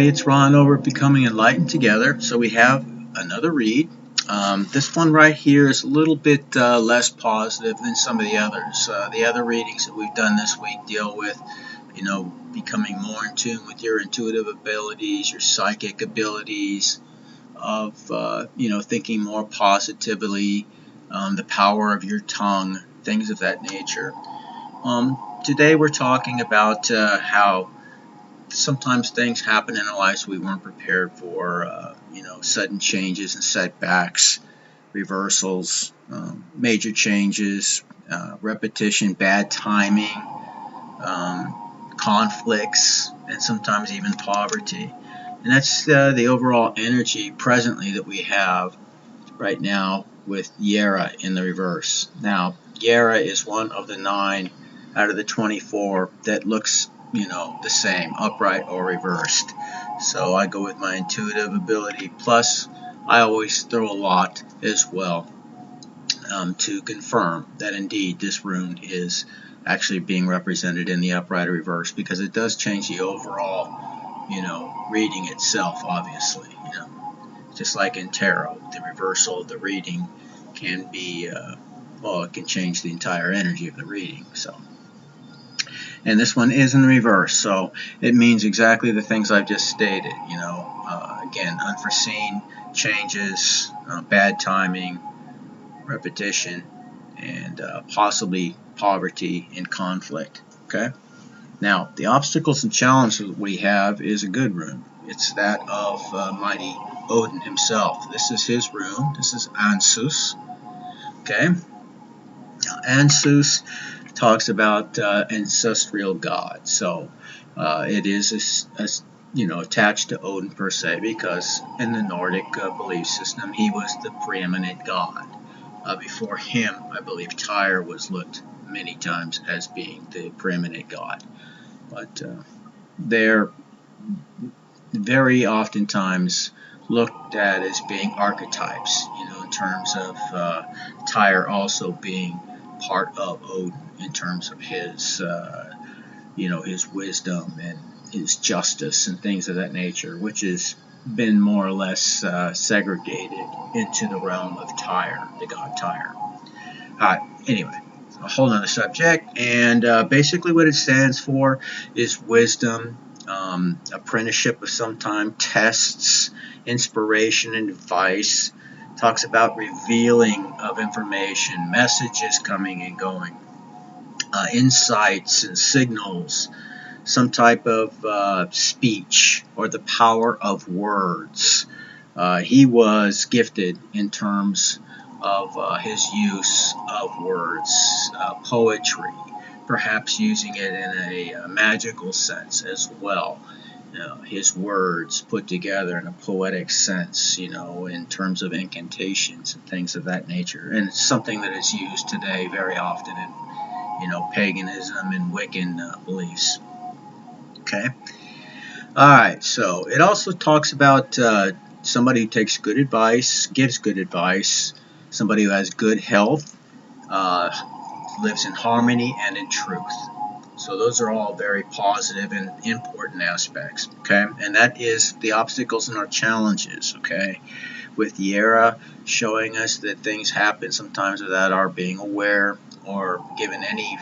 It's Ron over at Becoming Enlightened Together. So we have another read. This one right here is a little bit less positive than some of the others. The other readings that we've done this week deal with, becoming more in tune with your intuitive abilities, your psychic abilities, of thinking more positively, the power of your tongue, things of that nature. Today we're talking about how sometimes things happen in our lives we weren't prepared for, sudden changes and setbacks, reversals, major changes, repetition, bad timing, conflicts, and sometimes even poverty. And that's the overall energy presently that we have right now with Yera in the reverse. Now, Yera is one of the 9 out of the 24 that looks the same, upright or reversed. So I go with my intuitive ability, plus I always throw a lot as well to confirm that indeed this rune is actually being represented in the upright or reverse, because it does change the overall reading itself, obviously. Just like in tarot, the reversal of the reading can be it can change the entire energy of the reading. And this one is in reverse, so it means exactly the things I've just stated. Again, unforeseen changes, bad timing, repetition, and possibly poverty and conflict. Okay. Now, the obstacles and challenges we have is a good rune. It's that of mighty Odin himself. This is his rune. This is Ansus. Okay. Now, Ansus talks about ancestral God. So it is attached to Odin per se, because in the Nordic belief system he was the preeminent god. Before him, I believe Tyre was looked many times as being the preeminent god, but they're very oftentimes looked at as being archetypes, in terms of Tyre also being part of Odin in terms of his, his wisdom and his justice and things of that nature, which has been more or less segregated into the realm of Tyre, the god Tyre. Anyway, a whole other subject, and basically what it stands for is wisdom, apprenticeship of some time, tests, inspiration and advice. Talks about revealing of information, messages coming and going, insights and signals, some type of speech, or the power of words. He was gifted in terms of his use of words, poetry, perhaps using it in a magical sense as well. His words put together in a poetic sense, in terms of incantations and things of that nature. And it's something that is used today very often in, paganism and Wiccan beliefs. Okay. All right. So it also talks about somebody who takes good advice, gives good advice, somebody who has good health, lives in harmony and in truth. So those are all very positive and important aspects, okay? And that is the obstacles and our challenges, okay? With Yera showing us that things happen sometimes without our being aware or given any,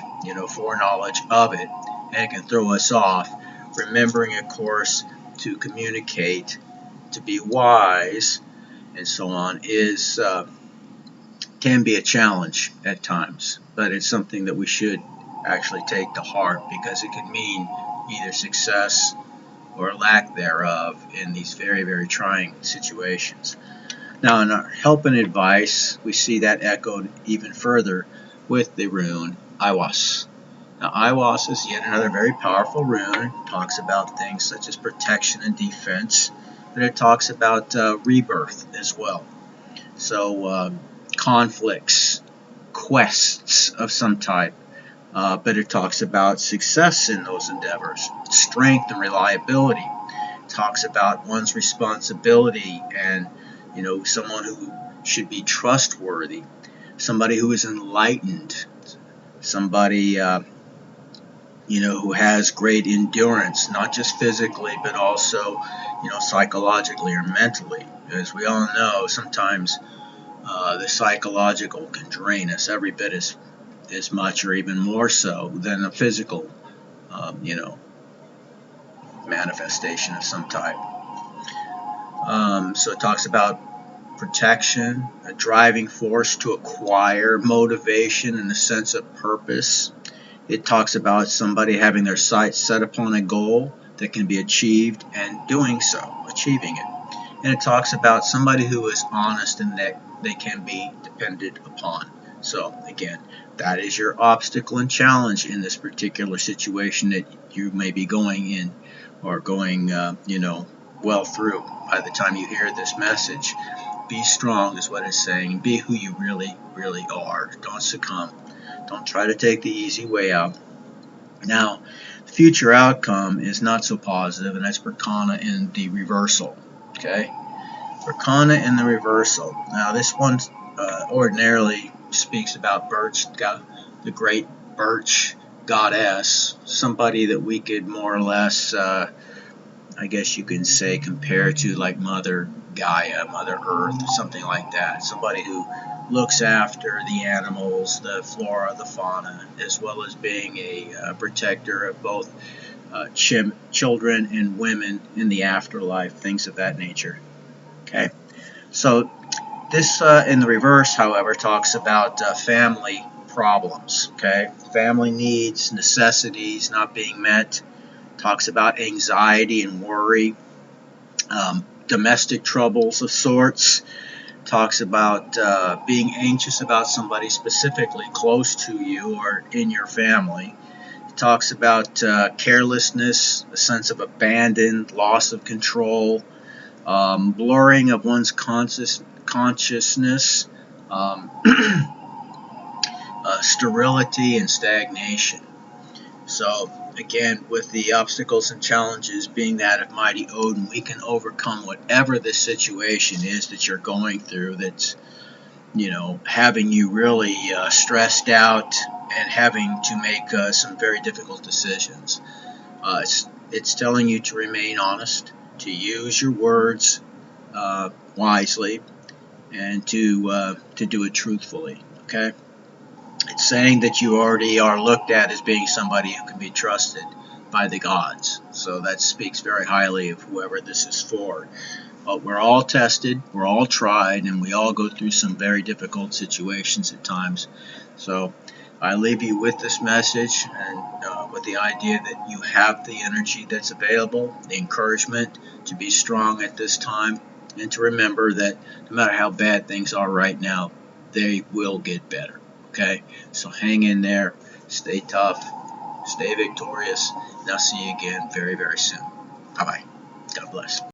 foreknowledge of it, and it can throw us off. Remembering, of course, to communicate, to be wise, and so on can be a challenge at times, but it's something that we should actually take to heart, because it can mean either success or lack thereof in these very, very trying situations. Now, in our help and advice, we see that echoed even further with the rune Iwas. Now, Iwas is yet another very powerful rune. It talks about things such as protection and defense, but it talks about rebirth as well. So conflicts, quests of some type, but it talks about success in those endeavors, strength and reliability. It talks about one's responsibility and, someone who should be trustworthy, somebody who is enlightened, somebody who has great endurance, not just physically, but also, psychologically or mentally. As we all know, sometimes the psychological can drain us every bit as much or even more so than a physical, manifestation of some type. So it talks about protection, a driving force to acquire, motivation, and a sense of purpose. It talks about somebody having their sights set upon a goal that can be achieved and doing so, achieving it. And it talks about somebody who is honest and that they can be depended upon. So again, that is your obstacle and challenge in this particular situation that you may be going in or going, well through by the time you hear this message. Be strong is what it's saying. Be who you really, really are. Don't succumb. Don't try to take the easy way out. Now, the future outcome is not so positive, and that's Berkana in the reversal. Okay? Berkana in the reversal. Now, this one ordinarily speaks about Birch, the great Birch goddess, somebody that we could more or less, I guess you can say, compare to like Mother Gaia, Mother Earth, something like that. Somebody who looks after the animals, the flora, the fauna, as well as being a protector of both children and women in the afterlife, things of that nature. Okay, so this in the reverse, however, talks about family problems. Okay, family needs, necessities not being met. Talks about anxiety and worry, domestic troubles of sorts. Talks about being anxious about somebody specifically close to you or in your family. It talks about carelessness, a sense of abandon, loss of control, blurring of one's consciousness, sterility, and stagnation. So again, with the obstacles and challenges being that of mighty Odin, we can overcome whatever the situation is that you're going through that's, having you really stressed out and having to make some very difficult decisions. It's telling you to remain honest, to use your words wisely, and to do it truthfully. Okay? It's saying that you already are looked at as being somebody who can be trusted by the gods. So that speaks very highly of whoever this is for. But we're all tested, we're all tried, and we all go through some very difficult situations at times. So I leave you with this message and with the idea that you have the energy that's available, the encouragement to be strong at this time, and to remember that no matter how bad things are right now, they will get better. Okay? So hang in there, stay tough, stay victorious, and I'll see you again very, very soon. Bye-bye. God bless.